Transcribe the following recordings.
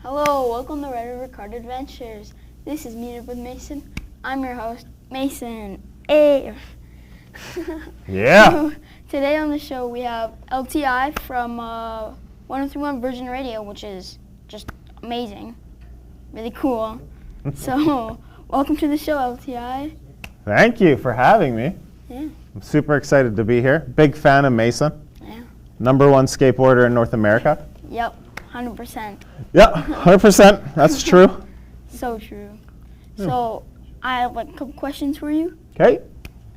Hello, welcome to Red River Card Adventures. This is Meet Up with Mason. I'm your host, Mason. Hey. Yeah. So, today on the show we have LTI from 1031 Virgin Radio, which is just amazing, really cool. So, welcome to the show, LTI. Thank you for having me. Yeah. I'm super excited to be here. Big fan of Mason. Yeah. #1 skateboarder in North America. Yep, 100%. Yep, 100%. That's true. So true. So, I have like a couple questions for you. Okay.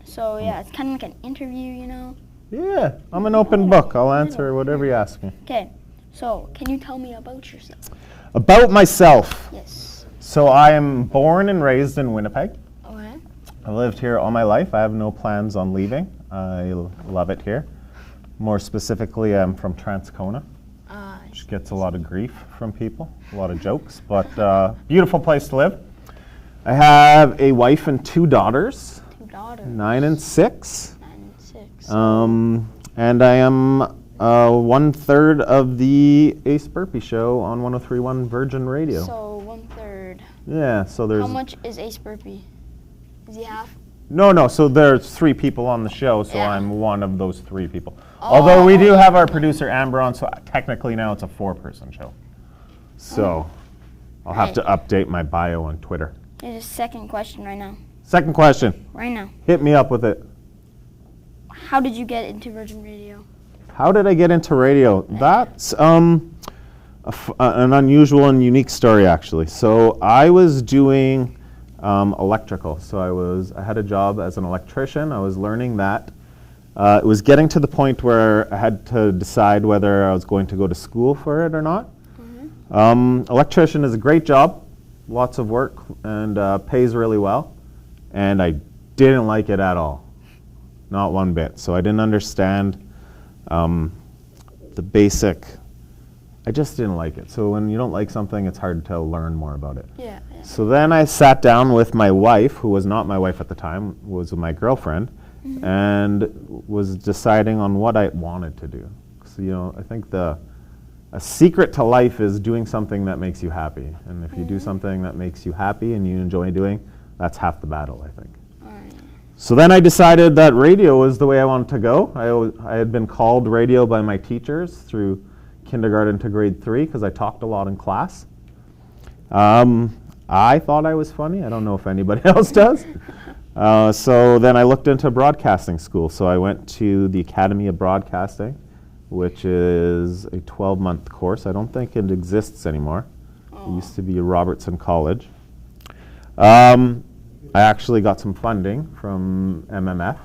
So yeah, it's kind of like an interview, you know. Yeah, I'm an open book. I'll answer whatever you ask me. Okay, so can you tell me about yourself? About myself. Yes. So I am born and raised in Winnipeg. Okay. I lived here all my life. I have no plans on leaving. I love it here. More specifically, I'm from Transcona, which gets a lot of grief from people, a lot of jokes, but beautiful place to live. I have a wife and 2 daughters. 2 daughters. 9 and 6. 9 and 6. And I am 1/3 of the Ace Burpee Show on 1031 Virgin Radio. So 1/3. Yeah, so there's... How much is Ace Burpee? Is he half? No, so there's 3 people on the show, so Yeah. I'm one of those 3 people. Although we do have our producer Amber on, so technically now it's a 4-person show. So I'll have to update my bio on Twitter. Here's a second question right now. Second question. Right now. Hit me up with it. How did you get into Virgin Radio? How did I get into radio? That's an unusual and unique story, actually. So I was doing electrical. So I had a job as an electrician. I was learning that. It was getting to the point where I had to decide whether I was going to go to school for it or not. Electrician is a great job, lots of work, and pays really well. And I didn't like it at all, not one bit. So I didn't understand the basic. I just didn't like it. So when you don't like something, it's hard to learn more about it. Yeah. So then I sat down with my wife, who was not my wife at the time, was my girlfriend, and was deciding on what I wanted to do. So, I think a secret to life is doing something that makes you happy. And if you do something that makes you happy and you enjoy doing, that's half the battle, I think. So then I decided that radio was the way I wanted to go. I had been called radio by my teachers through kindergarten to grade 3 because I talked a lot in class. I thought I was funny. I don't know if anybody else does. So then I looked into broadcasting school. So I went to the Academy of Broadcasting, which is a 12-month course. I don't think it exists anymore. It used to be Robertson College. I actually got some funding from MMF,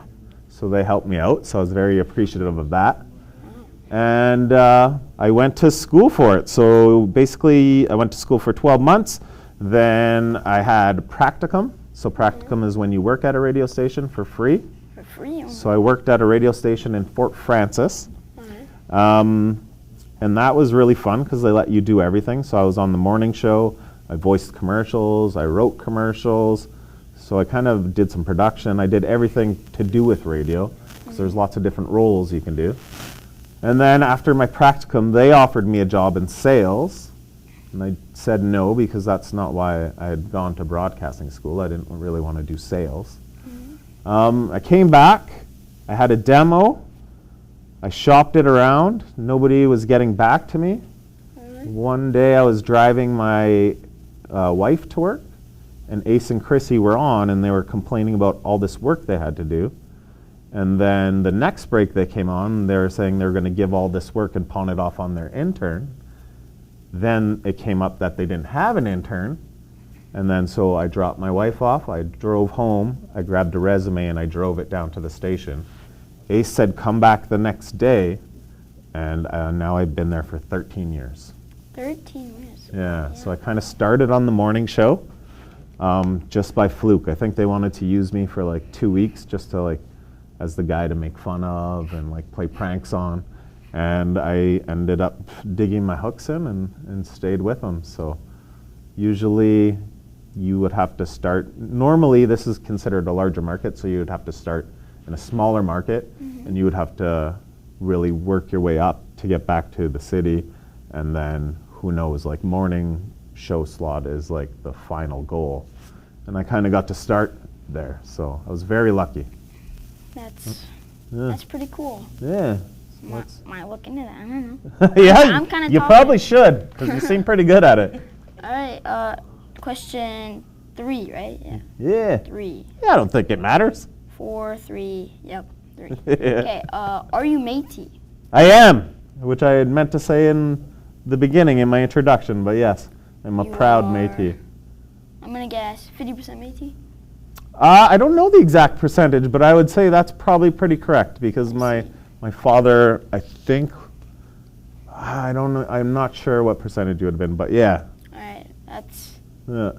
so they helped me out. So I was very appreciative of that. And I went to school for it. So basically, I went to school for 12 months. Then I had practicum. So practicum is when you work at a radio station for free. For free? So I worked at a radio station in Fort Francis. And that was really fun because they let you do everything. So I was on the morning show. I voiced commercials. I wrote commercials. So I kind of did some production. I did everything to do with radio. So there's lots of different roles you can do. And then after my practicum, they offered me a job in sales. And I said no because that's not why I had gone to broadcasting school. I didn't really want to do sales. I came back. I had a demo. I shopped it around. Nobody was getting back to me. One day I was driving my wife to work, and Ace and Chrissy were on, and they were complaining about all this work they had to do. And then the next break they came on, they were saying they were going to give all this work and pawn it off on their intern. Then it came up that they didn't have an intern. And then so I dropped my wife off. I drove home. I grabbed a resume and I drove it down to the station. Ace said, come back the next day. And now I've been there for 13 years. 13 years? Yeah, so I kind of started on the morning show just by fluke. I think they wanted to use me for like 2 weeks just to as the guy to make fun of and play pranks on. And I ended up digging my hooks in and stayed with them. So usually you would have to start, normally this is considered a larger market, so you would have to start in a smaller market, and you would have to really work your way up to get back to the city, and then who knows, like morning show slot is like the final goal. And I kind of got to start there, so I was very lucky. That's pretty cool. Yeah. Might look into that. I don't know. Yeah, I'm kind of. you probably should, because you seem pretty good at it. All right. Question 3, right? Yeah. Yeah. 3. Yeah, I don't think it matters. 4, 3. Yep. 3. Yeah. Okay. Are you Métis? I am, which I had meant to say in the beginning in my introduction, but yes, I'm a proud Métis. I'm gonna guess 50% Métis. I don't know the exact percentage, but I would say that's probably pretty correct because my father, I think, I don't know, I'm not sure what percentage it would have been, but yeah. All right, that's So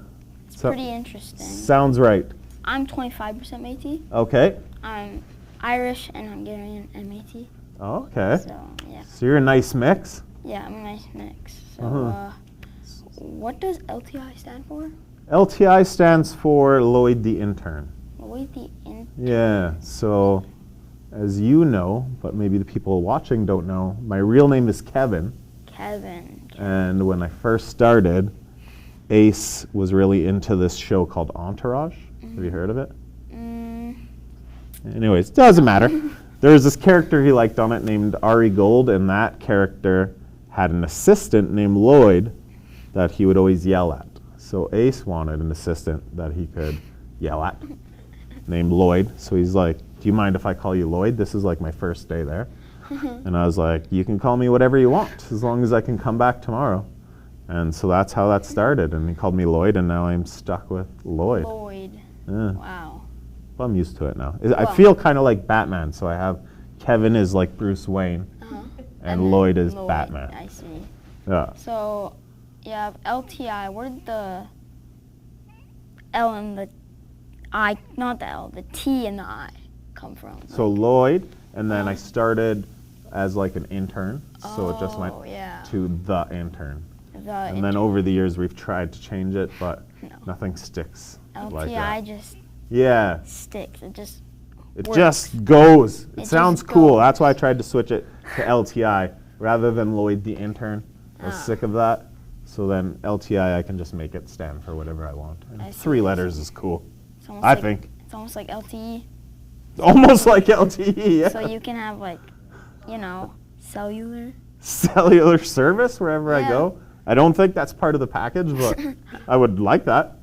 pretty interesting. Sounds right. I'm 25% Métis. Okay. I'm Irish and Hungarian and Métis. Okay. So yeah. So you're a nice mix. Yeah, I'm a nice mix. So what does LTI stand for? LTI stands for Lloyd the Intern. Lloyd the Intern. Yeah, so as you know, but maybe the people watching don't know, my real name is Kevin. Kevin. And when I first started, Ace was really into this show called Entourage. Have you heard of it? Anyways, doesn't matter. There was this character he liked on it named Ari Gold, and that character had an assistant named Lloyd that he would always yell at. So Ace wanted an assistant that he could yell at, named Lloyd. So he's like, do you mind if I call you Lloyd? This is like my first day there. And I was like, you can call me whatever you want, as long as I can come back tomorrow. And so that's how that started. And he called me Lloyd, and now I'm stuck with Lloyd. Lloyd. Yeah. Wow. Well, I'm used to it now. I feel kind of like Batman. So I have Kevin is like Bruce Wayne, and Lloyd is Batman. I see. Yeah. So you have LTI. Where did the L and the I, not the L, the T and the I come from? So Lloyd, and then I started as like an intern. So it just went to the intern. And then over the years we've tried to change it, but nothing sticks like that. LTI just sticks. It just works. Just goes. It sounds just cool. goes. That's why I tried to switch it to LTI rather than Lloyd the Intern. I was sick of that. So then LTI, I can just make it stand for whatever I want. And 3 letters is cool, I think. It's almost like LTE. Almost like LTE, yeah. So you can have like, cellular. Cellular service wherever I go. I don't think that's part of the package, but I would like that,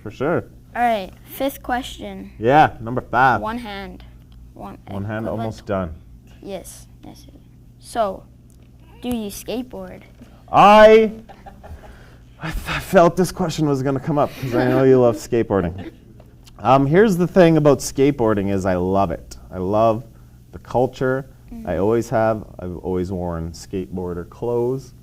for sure. All right, 5th question. Yeah, number 5. One hand. One hand, almost done. Yes. So, do you skateboard? I felt this question was going to come up because I know you love skateboarding. Here's the thing about skateboarding is I love it. I love the culture. I always have. I've always worn skateboarder clothes.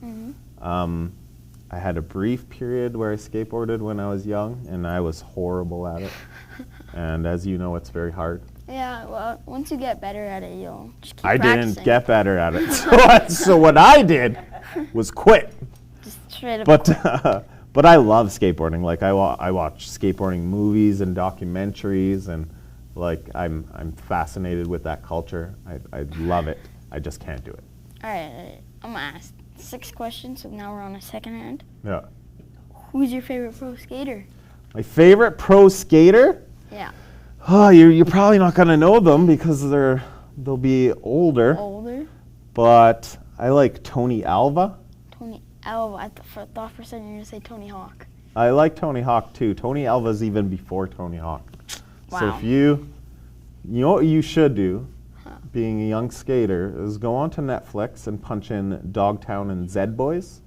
I had a brief period where I skateboarded when I was young, and I was horrible at it. And as you know, it's very hard. Yeah, well, once you get better at it, you'll just keep practicing. I didn't get better at it. So what I did was quit. Just straight up quit. But I love skateboarding. Like I watch skateboarding movies and documentaries, and like I'm fascinated with that culture. I love it. I just can't do it. All right. I'm gonna ask 6 questions, so now we're on a second hand. Yeah. Who's your favorite pro skater? My favorite pro skater? Yeah. Oh, you're probably not gonna know them because they'll be older. Older? But I like Tony Alva. Tony Alva. I thought for a second you were gonna say Tony Hawk. I like Tony Hawk too. Tony Alva's even before Tony Hawk. Wow. So if you know what you should do, being a young skater, is go onto Netflix and punch in Dogtown and Zed Boys.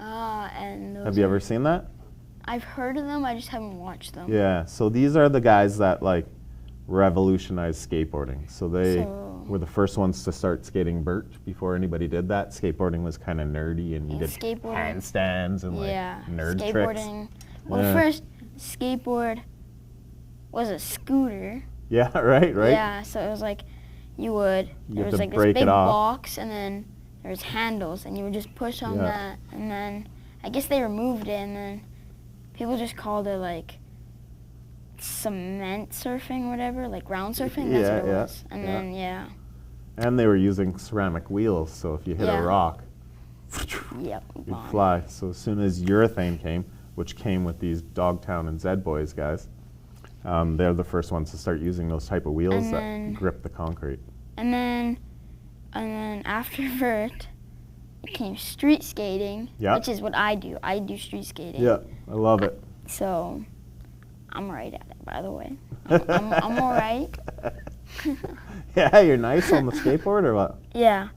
And those Have you ever seen that? I've heard of them, I just haven't watched them. Yeah, so these are the guys that like revolutionized skateboarding. So they were the first ones to start skating Burt before anybody did that. Skateboarding was kind of nerdy, and you did handstands and like nerd tricks. Well, the first skateboard was a scooter. Yeah, right. Yeah, so it was like there was like this big box, and then there was handles, and you would just push on that, and then I guess they removed it, and then people just called it like cement surfing or whatever, like ground surfing. That's what it was. And then and they were using ceramic wheels, so if you hit a rock, Yep. You'd Gone. fly. So as soon as urethane came, which came with these Dogtown and Z-Boys guys, they're the first ones to start using those type of wheels And that then- grip the concrete. And then after vert, it came street skating, Yeah. which is what I do. I do street skating. Yeah, I love it. So I'm right at it, by the way. I'm all right. Yeah, you're nice on the skateboard or what? Yeah.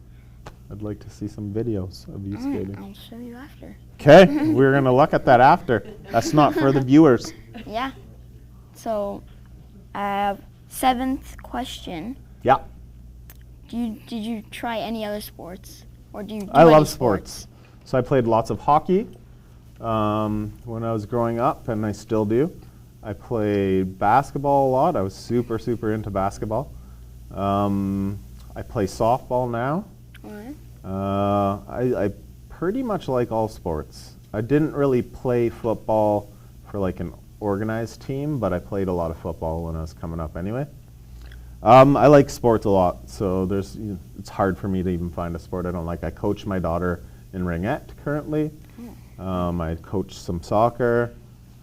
I'd like to see some videos of you skating. I'll show you after. Okay, we're going to look at that after. That's not for the viewers. Yeah. So I have 7th question. Yeah, Did you try any other sports? Or do you do I any love sports. So I played lots of hockey when I was growing up, and I still do. I played basketball a lot. I was super, super into basketball. I play softball now. All right. I pretty much like all sports. I didn't really play football for like an organized team, but I played a lot of football when I was coming up anyway. I like sports a lot, so it's hard for me to even find a sport I don't like. I coach my daughter in ringette currently. I coach some soccer.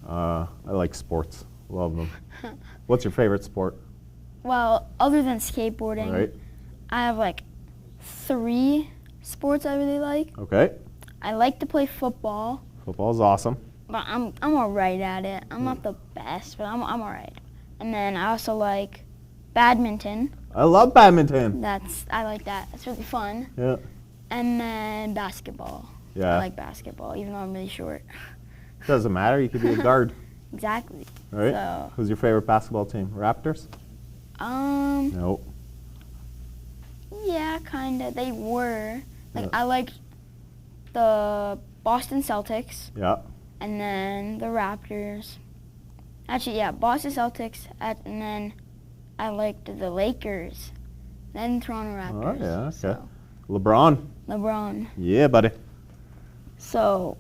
I like sports, love them. What's your favorite sport? Well, other than skateboarding, Right. I have like 3 sports I really like. Okay, I like to play football, football's awesome. but I'm all right at it. I'm not the best, but I'm all right. And then I also like badminton. I love badminton. I like that. It's really fun. Yeah. And then basketball. Yeah. I like basketball, even though I'm really short. Doesn't matter. You could be a guard. Exactly. Right. So, Who's your favorite basketball team? Raptors? um, No. yeah, kinda. They were. Like, Yeah. I liked the Boston Celtics, Yeah. and then the Raptors. Actually, yeah, Boston Celtics, and then I liked the Lakers, then Toronto Raptors. Oh, yeah, okay. So, LeBron. LeBron. Yeah, buddy. So,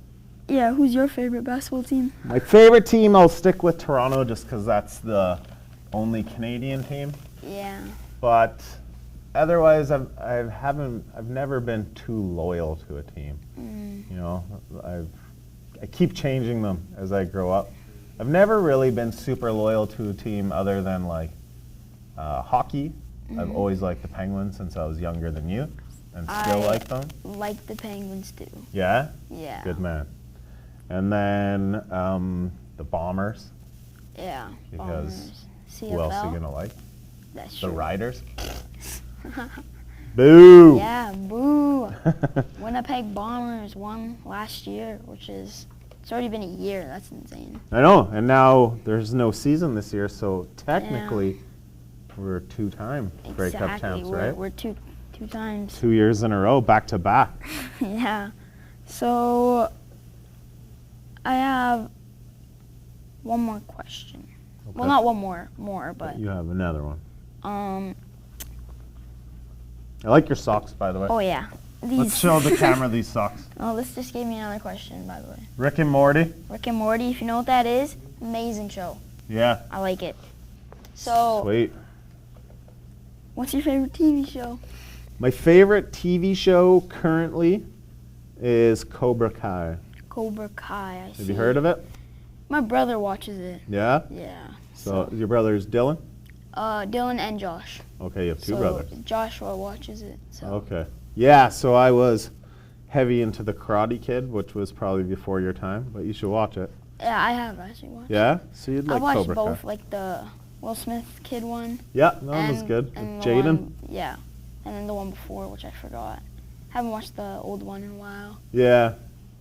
yeah, who's your favorite basketball team? My favorite team, I'll stick with Toronto just because that's the only Canadian team. Yeah. But otherwise, I've never been too loyal to a team. You know, I keep changing them as I grow up. I've never really been super loyal to a team other than like hockey. I've always liked the Penguins since I was younger than you, and still I like them. like the Penguins too. Yeah, Yeah. good man. And then the Bombers. Yeah. Because Bombers. CFL. Who else are you gonna like? That's The true. Riders. Boo! Yeah, boo. Winnipeg Bombers won last year, it's already been a year. That's insane. I know, and now there's no season this year, so technically we're 2-time Grey Cup Exactly. champs, We're, right? we're two times. 2 years in a row, back to back. Yeah. So I have one more question. Well, Okay. not one more, but You have another one. um. I like your socks, by the way. Oh yeah. Let's show the camera these socks. Oh, this just gave me another question, by the way. Rick and Morty. Rick and Morty, if you know what that is, amazing show. Yeah. I like it. So, Sweet. what's your favorite TV show? My favorite TV show currently is Cobra Kai. Cobra Kai. I see. Have you heard of it? My brother watches it. Yeah? Yeah. So your brother is Dylan? Dylan and Josh. Okay, you have two So brothers. Joshua watches it. So. Okay. Yeah, so I was heavy into the Karate Kid, which was probably before your time, but you should watch it. Yeah, I have actually watched. Yeah? So you'd I like watched Cobra both, Kai. like the Will Smith kid one. Yeah, that one was good. And With the Jaden. one- yeah, and then the one before, which I forgot. Haven't watched the old one in a while, Yeah,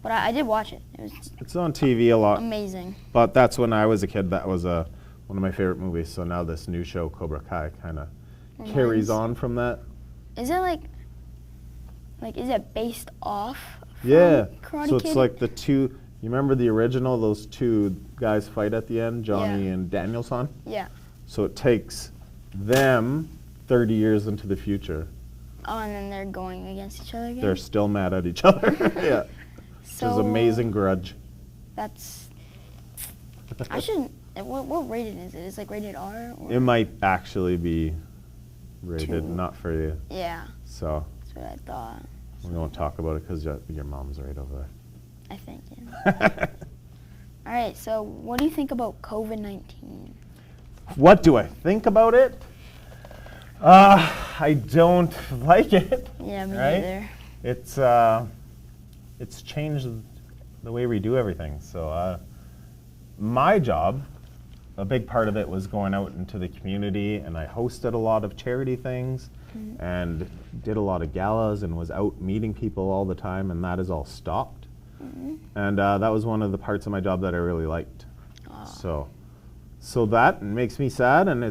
but I did watch it. It was it's on TV a lot. amazing. But that's when I was a kid. That was one of my favorite movies. So now this new show, Cobra Kai, kind of carries on from that. Is it like is it based off? From Yeah. Karate So it's Kid? like the two. You remember the original? Those two guys fight at the end, Johnny Yeah. and Danielson. Yeah. So it takes them 30 years into the future. Oh, and then they're going against each other again. They're still mad at each other. Yeah. so Which is amazing grudge. That's. I shouldn't. What rated is it? Is it like rated R? Or? It might actually be rated Two. not for you. Yeah, So, that's what I thought. We won't talk about it because your mom's right over there. I think, yeah. All right, so what do you think about COVID-19? What do I think about it? I don't like it. Yeah, me right? neither. It's changed the way we do everything. So my job, a big part of it was going out into the community, and I hosted a lot of charity things and did a lot of galas and was out meeting people all the time, and that is all stopped. And that was one of the parts of my job that I really liked. So that makes me sad, and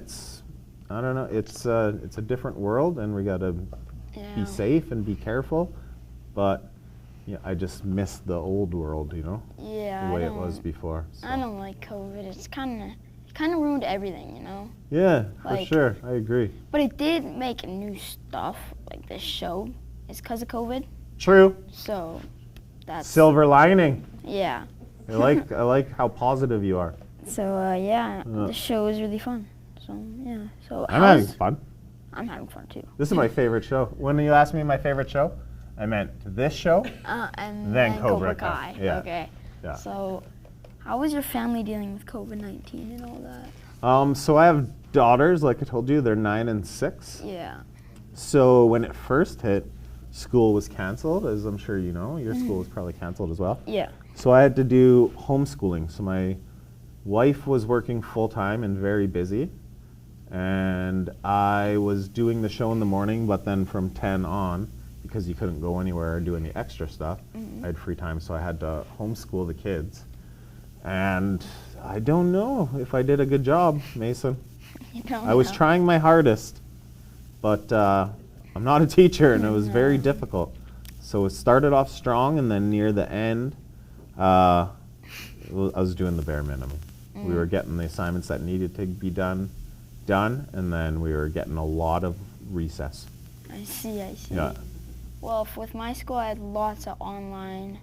I don't know, it's a different world, and we gotta be safe and be careful, but yeah, I just miss the old world, you know, yeah, the way it was before. So. I don't like COVID. It's kind of ruined everything, you know. Yeah, like, for sure, I agree. But it did make new stuff, like this show is because of COVID. True. So that's silver lining. Yeah. I like how positive you are. So yeah, the show is really fun. So yeah, so I'm having fun. I'm having fun too. This is my favorite show. When you asked me my favorite show, I meant this show and then Cobra Kai. Yeah. Okay. Yeah. So how was your family dealing with COVID-19 and all that? So I have daughters, like I told you, they're 9 and 6. Yeah. So when it first hit, school was canceled, as I'm sure you know. Your school was probably canceled as well. Yeah. So I had to do homeschooling. So my wife was working full-time and very busy, and I was doing the show in the morning, but then from 10 on, because you couldn't go anywhere or do any extra stuff, I had free time, so I had to homeschool the kids. And I don't know if I did a good job, Mason. I was trying my hardest, but I'm not a teacher, and it was very difficult. So it started off strong, and then near the end, I was doing the bare minimum. We were getting the assignments that needed to be done, and then we were getting a lot of recess. I see. Yeah. Well, with my school, I had lots of online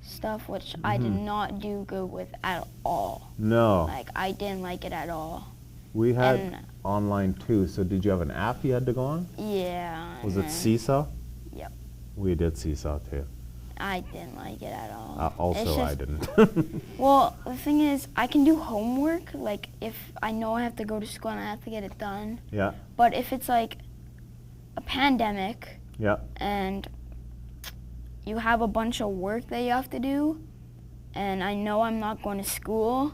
stuff, which I did not do good with at all. No. Like, I didn't like it at all. We had online too, so did you have an app you had to go on? Yeah. Was it Seesaw? Yep. We did Seesaw too. I didn't like it at all. Also, I didn't. Well, the thing is, I can do homework, like, if I know I have to go to school and I have to get it done. Yeah. But if it's, like, a pandemic, Yeah. and you have a bunch of work that you have to do, and I know I'm not going to school,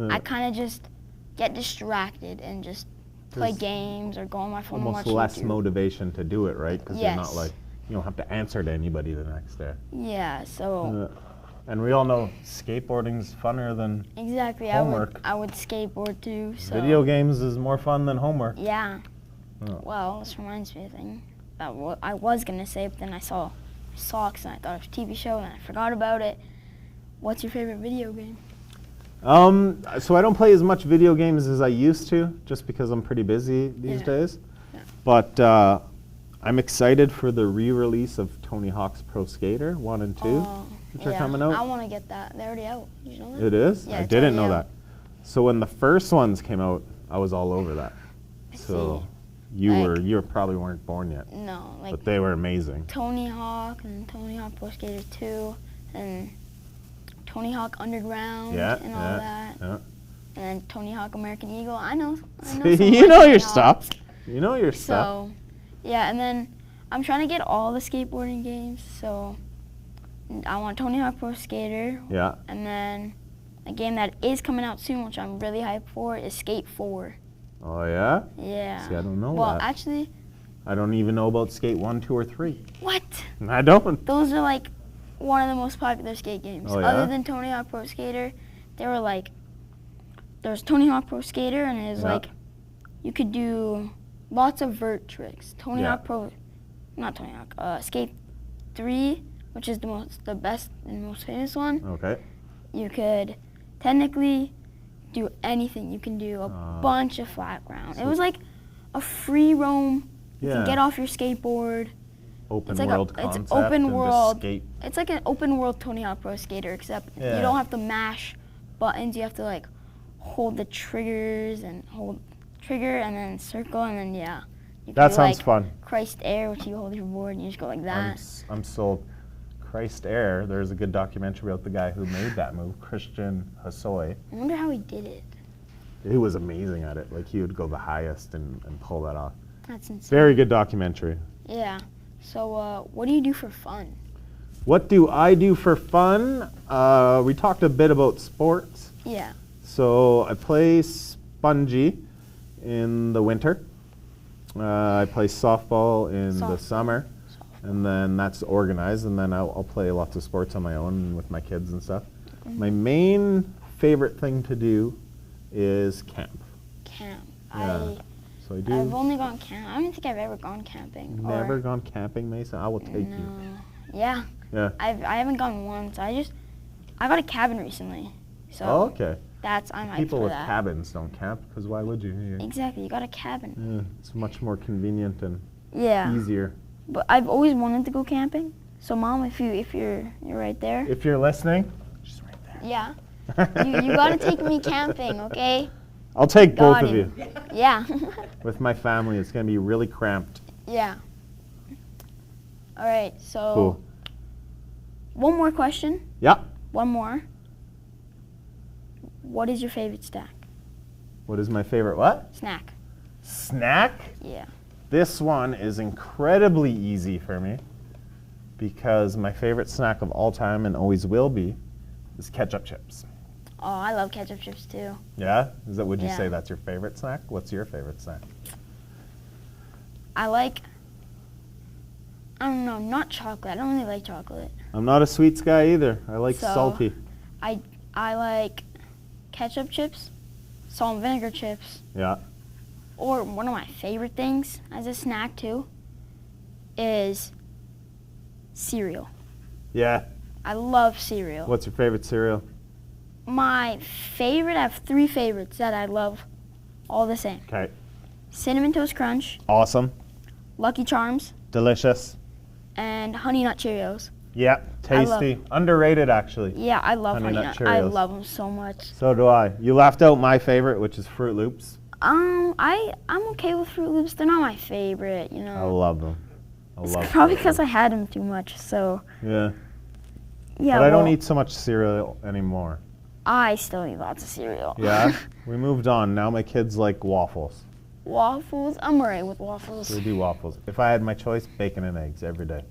I kind of just get distracted and just play games or go on my phone and watch almost less YouTube. motivation to do it, right? Because Yes. you're not like, you don't have to answer to anybody the next day. Yeah, so And we all know skateboarding's funner than exactly. homework. I would skateboard too. So Video games is more fun than homework. yeah. Oh. Well, this reminds me of a thing that I was gonna say, but then I saw socks and I thought it was a TV show and I forgot about it. What's your favorite video game? So I don't play as much video games as I used to, just because I'm pretty busy these days. Yeah. But I'm excited for the re-release of Tony Hawk's Pro Skater 1 and 2, which are coming out. I want to get that. They're already out. Did you know that? It is? Yeah, I it's didn't know already that. So when the first ones came out, I was all over that. So you probably weren't born yet. No, like But they were amazing. Tony Hawk and Tony Hawk Pro Skater 2 and Tony Hawk Underground and all that. Yeah. And then Tony Hawk American Eagle. I know You know your stuff. You know your stuff. So, yeah, and then I'm trying to get all the skateboarding games. So I want Tony Hawk Pro Skater. Yeah. And then a game that is coming out soon, which I'm really hyped for, is Skate 4. Oh, yeah? Yeah. See, I don't know Well, that. actually, I don't even know about Skate 1, 2, or 3. what? I don't. Those are like one of the most popular skate games. Oh, yeah? Other than Tony Hawk Pro Skater, they were like, there's Tony Hawk Pro Skater, and it was like, you could do lots of vert tricks. Tony Hawk Pro, not Tony Hawk, Skate 3, which is the best and most famous one. Okay. You could technically do anything. You can do a bunch of flat ground. It was like a free roam. You can get off your skateboard. Open It's like world it's concept. open and just world. skate. It's like an open world Tony Hawk Pro Skater, except you don't have to mash buttons. You have to like hold the triggers and hold trigger and then circle, and then You That can do, sounds like, fun. Christ Air, which you hold your board and you just go like that. I'm sold. Christ Air, there's a good documentary about the guy who made that move, Christian Hosoi. I wonder how he did it. He was amazing at it. Like, he would go the highest and pull that off. That's insane. Very good documentary. Yeah. So, what do you do for fun? What do I do for fun? We talked a bit about sports. Yeah. So I play spongy in the winter. I play softball in the summer. And then that's organized, and then I'll play lots of sports on my own with my kids and stuff. My main favorite thing to do is camp. Camp. Yeah. So I do. I've only gone camp. I don't think I've ever gone camping. Never gone camping, Mason? I will take you. Yeah. Yeah. I haven't gone once. I got a cabin recently. So okay. I'm hyped People for with that. cabins don't camp, because why would you? Exactly. You got a cabin. Yeah, it's much more convenient and Yeah. easier. But I've always wanted to go camping. So Mom, if you're right there. If you're listening, she's right there. Yeah. you gotta take me camping, okay? I'll take both Got of it. you. Yeah. With my family, it's gonna be really cramped. Yeah. All right. So. Cool. One more question. Yeah. One more. What is your favorite snack? What is my favorite what? Snack. Snack? Yeah. This one is incredibly easy for me because my favorite snack of all time and always will be is ketchup chips. Oh, I love ketchup chips too. Yeah? Would you Yeah. say that's your favorite snack? What's your favorite snack? I don't know, not chocolate. I don't really like chocolate. I'm not a sweets guy either. I like So, salty. I like ketchup chips, salt and vinegar chips, Yeah. or one of my favorite things as a snack too is cereal. Yeah. I love cereal. What's your favorite cereal? My favorite, I have 3 favorites that I love all the same. Okay. Cinnamon Toast Crunch, Awesome. Lucky Charms, Delicious. and Honey Nut Cheerios. Yeah. Tasty. Underrated, actually. Yeah, I love Honey Honey Nut Nut. I Cheerios. love them so much. So do I. You left out my favorite, which is Fruit Loops. I'm okay with Fruit Loops. They're not my favorite, you I know. love them. I It's love probably Fruit because I had them too much. So Yeah. yeah. But I don't well, eat so much cereal anymore. I still eat lots of cereal. Yeah? We moved on. Now my kids like waffles. Waffles. I'm alright with waffles. We do waffles. If I had my choice, bacon and eggs every day,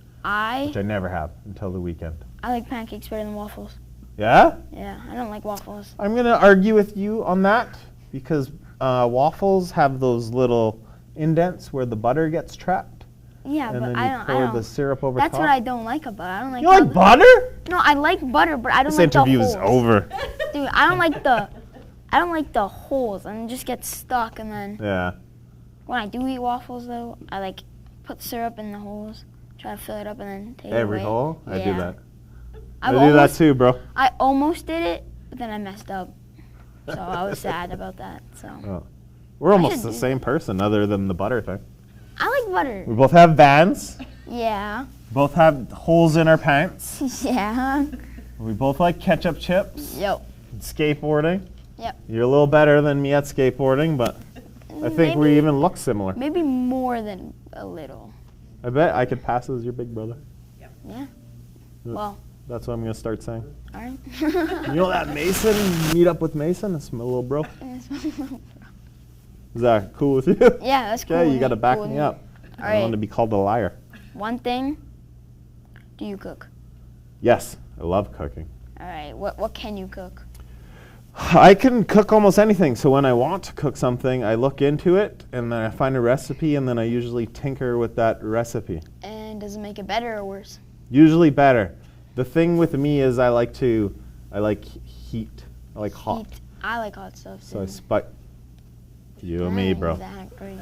which I never have until the weekend. I like pancakes better than waffles. Yeah? Yeah, I don't like waffles. I'm going to argue with you on that because waffles have those little indents where the butter gets trapped. Yeah, And but then I you don't. pour the syrup over That's top. what I don't like about it. I don't like. You like butter? No, I like butter, but I don't This like the interview holes. is over. Dude, I don't like the holes, and it just gets stuck. And then Yeah. when I do eat waffles, though, I like put syrup in the holes, try to fill it up, and then take it Every away. hole? I do Yeah. that. I've I do that almost- too, bro. I almost did it, but then I messed up. So I was sad about that. So Oh. We're almost should the do same person other than the butter thing. I like butter. We both have Vans. Yeah. Both have holes in our pants. Yeah. We both like ketchup chips. Yep. Skateboarding. Yep. You're a little better than me at skateboarding, but I think we Maybe- even look similar. Maybe more than a little. I bet I could pass as your big brother. Yeah. Well, That's what I'm going to start saying. all right. You know that Mason? Meet up with Mason? That's my little bro. Is that cool with you? Yeah, that's cool. Okay, you with got to me, back cool with me up. All I don't want right. to be called a liar. One thing. Do you cook? Yes, I love cooking. All right. What can you cook? I can cook almost anything. So when I want to cook something, I look into it and then I find a recipe and then I usually tinker with that recipe. And does it make it better or worse? Usually better. The thing with me is I like heat. I like hot. Heat. I like hot stuff. So I too. spice. You and I me, ain't bro. that great.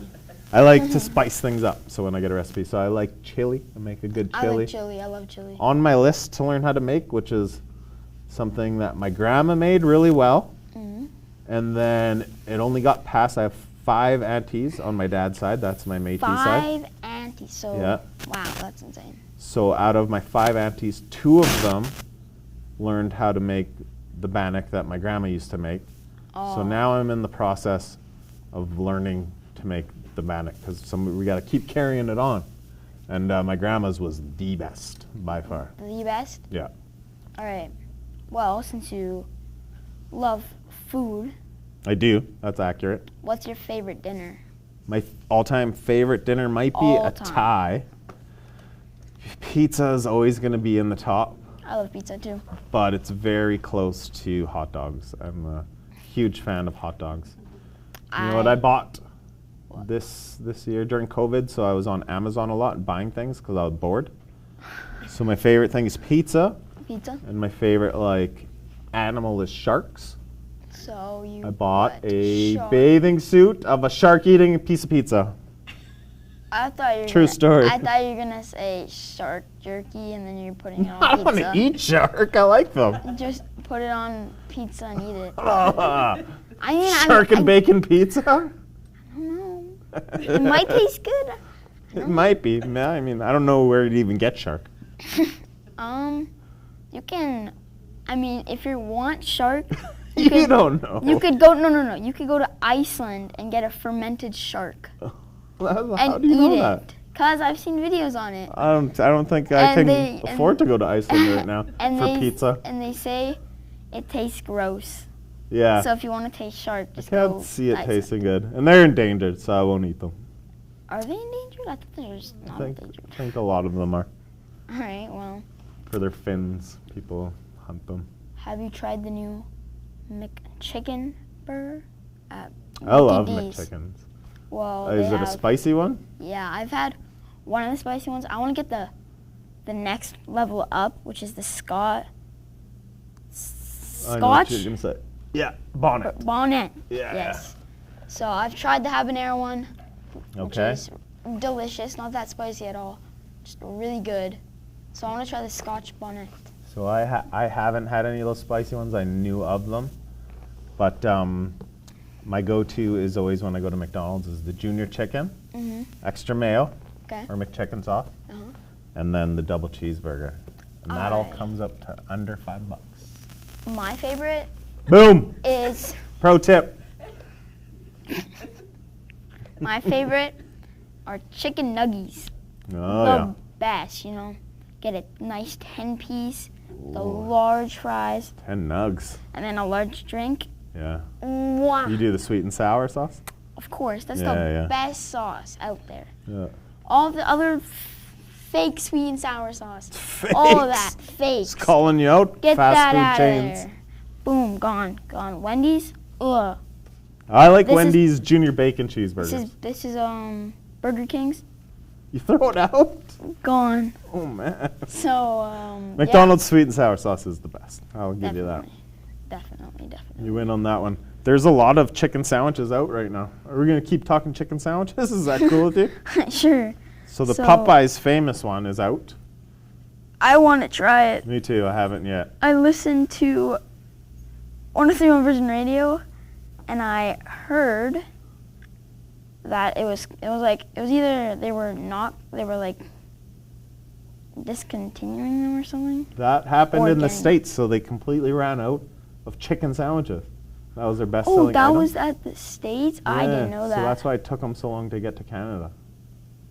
I like to spice things up. So when I get a recipe, so I like chili. I make a good I chili. like chili. I love chili. On my list to learn how to make, which is something that my grandma made really well. Mm-hmm. And then it only got past. I have 5 aunties on my dad's side. That's my Métis side. 5 aunties. So Yeah. wow, that's insane. So out of my 5 aunties, 2 of them learned how to make the bannock that my grandma used to make. Oh. So now I'm in the process of learning to to make the bannock because we got to keep carrying it on. And my grandma's was the best by far. The best? Yeah. All right. Well, since you love food. I do. That's accurate. What's your favorite dinner? My all-time favorite dinner might be a tie. Pizza is always going to be in the top. I love pizza too. But it's very close to hot dogs. I'm a huge fan of hot dogs. You know what I bought this year during COVID? So I was on Amazon a lot buying things because I was bored. So my favorite thing is pizza. Pizza? And my favorite animal is sharks. So I bought a bathing suit of a shark eating a piece of pizza. I thought you were True story. I thought you were gonna say shark jerky and then you're putting it on I pizza. don't want to eat shark. I like them. Just put it on pizza and eat it. Shark and bacon pizza? I don't know. It might taste good. It might be. I mean, I don't know where to even get shark. You can. I mean, if you want shark. You don't know. You could go. No. You could go to Iceland and get a fermented shark. How do you know that? Cause I've seen videos on it. I don't think I can afford to go to Iceland right now for pizza. And they say it tastes gross. Yeah. So if you want to taste shark, just I can't see it tasting good, and they're endangered, so I won't eat them. Are they endangered? I thought they're just not endangered. I think a lot of them are. All right. Well. For their fins, people hunt them. Have you tried the new McChicken burger at I love D's? McChickens. Well, is it a spicy one? Yeah, I've had one of the spicy ones. I want to get the next level up, which is the Scotch. I know what you're gonna say. Yeah, bonnet. Bonnet. Yeah. Yes. So I've tried the habanero one, which Okay. is delicious, not that spicy at all, just really good. So I want to try the Scotch bonnet. So I haven't had any of those spicy ones. I knew of them, but my go-to is always when I go to McDonald's is the junior chicken, extra mayo, or McChicken sauce, and then the double cheeseburger, and that all comes up to under $5. My favorite. Boom. Is. Pro tip. My favorite are chicken nuggies. Oh The best, you know. Get a nice 10-piece, the large fries. 10 nugs. And then a large drink. Yeah. Wow. You do the sweet and sour sauce? Of course, that's the best sauce out there. Yeah. All the other fake sweet and sour sauce. All of that, fakes. It's calling you out, Get fast that food out chains. of there. Boom, gone. Wendy's, ugh. I like Wendy's junior bacon cheeseburgers. This is Burger King's. You throw it out? Gone. Oh man. So McDonald's sweet and sour sauce is the best. I'll give you that. Definitely. You win on that one. There's a lot of chicken sandwiches out right now. Are we gonna keep talking chicken sandwiches? Is that cool with you? Sure. So the Popeyes famous one is out. I want to try it. Me too. I haven't yet. I listened to 103.1 Virgin Radio, and I heard that it was either they were discontinuing them or something. That happened in the States, so they completely ran out of chicken sandwiches. That was their best selling item. Was at the States? Yeah, I didn't know that. So that's why it took them so long to get to Canada.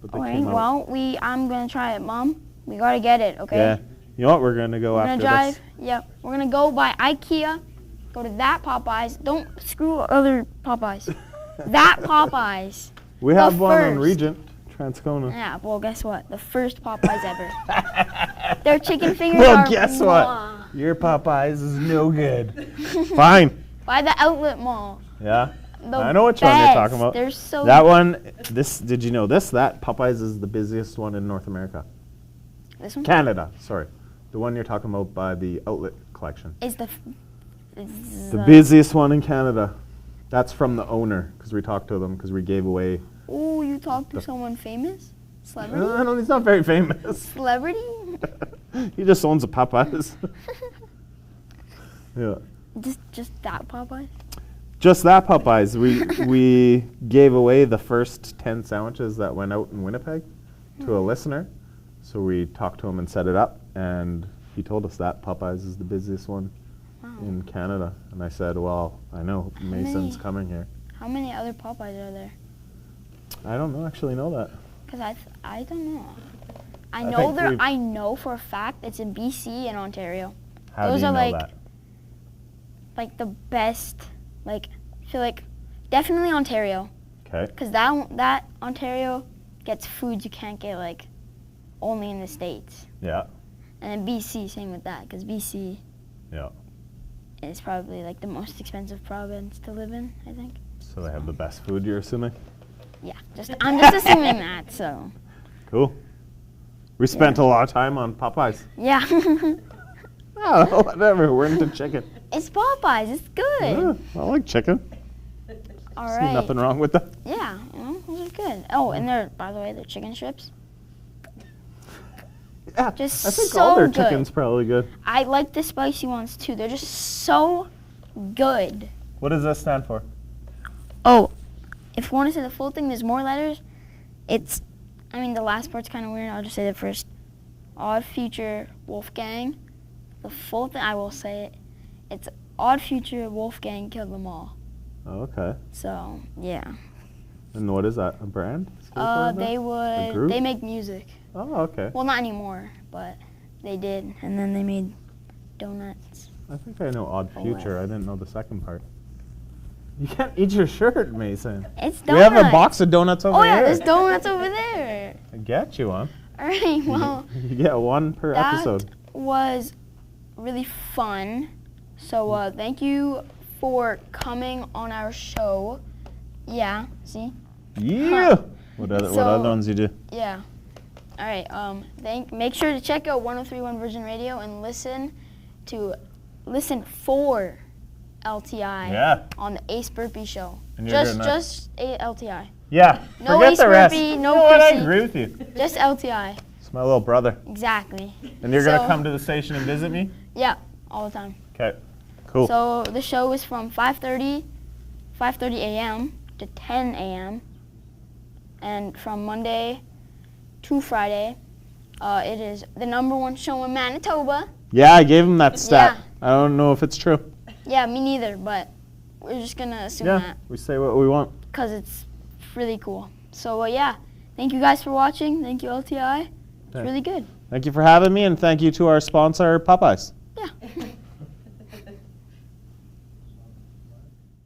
But they came out. Well, I'm going to try it, Mom. We got to get it, okay? Yeah. You know what? We're going to go after this. Yeah. We're going to go by IKEA, go to that Popeyes. Don't screw other Popeyes. That Popeyes. We have one on Regent, Transcona. Yeah, well, guess what? The first Popeyes ever. Their chicken fingers Well, guess what? Your Popeyes is no good. Fine. By the outlet mall. Yeah. I know which one you're talking about. They're so that one, did you know this? That Popeyes is the busiest one in North America. This one? Canada, sorry. The one you're talking about by the outlet collection. Is the busiest one in Canada. That's from the owner, because we talked to them, because we gave away. Oh, you talked to someone famous? Celebrity? No, he's not very famous. Celebrity? He just owns a Popeyes. Yeah. Just that Popeyes? Just that Popeyes. We gave away the first 10 sandwiches that went out in Winnipeg to a listener. So we talked to him and set it up, and he told us that Popeyes is the busiest one in Canada. And I said, well, I know, Mason's coming here. How many other Popeyes are there? I don't actually know that. Because I don't know. think I know for a fact it's in BC and Ontario. How Those do you are know like that? like the best. Like I feel like definitely Ontario. Okay. Because that Ontario gets foods you can't get like only in the States. Yeah. And then BC, same with that. Because BC Yeah. is probably like the most expensive province to live in, I think. So they have the best food, you're assuming? Yeah, I'm just assuming that, so. Cool. We spent a lot of time on Popeyes. Yeah. Oh, whatever. We're into chicken. It's Popeyes. It's good. Yeah, I like chicken. All See right. nothing wrong with that. Yeah, those are good. Oh, and by the way, they're chicken strips. Yeah, Just I think so all their good. chicken's probably good. I like the spicy ones too. They're just so good. What does that stand for? Oh, if you want to say the full thing, there's more letters. The last part's kind of weird. I'll just say it first. Odd Future Wolfgang. The full thing, I will say it. It's Odd Future Wolfgang Killed Them All. Oh, okay. So, yeah. And what is that? A brand? Skateboard brand? They make music. Oh, okay. Well, not anymore, but they did. And then they made donuts. I think I know Odd Oh, Future. wow. I didn't know the second part. You can't eat your shirt, Mason. It's donuts. We have a box of donuts over Oh, yeah, here. there's donuts over there. I get you one. All right, well, You get one per episode. that was really fun. So thank you for coming on our show. Yeah, see? Yeah. What other So- ones you do? Yeah. All right. Make sure to check out 103.1 Virgin Radio and listen for LTI Yeah. on the Ace Burpee Show. And you're gonna- Just LTI. Yeah. No Forget Ace the rest. Burpee, You no know what? I Chrissy. agree with you. Just LTI. It's my little brother. Exactly. And you're going to So- come to the station and visit me? Yeah, all the time. Okay. Cool. So the show is from 5:30 a.m. to 10 a.m. and from Monday to Friday. It is the #1 show in Manitoba. Yeah, I gave him that stat. Yeah. I don't know if it's true. Yeah, me neither, but we're just gonna assume Yeah, that we say what we want. because it's really cool. So yeah, thank you guys for watching. Thank you LTI. It's Thanks. really good. Thank you for having me, and thank you to our sponsor, Popeyes.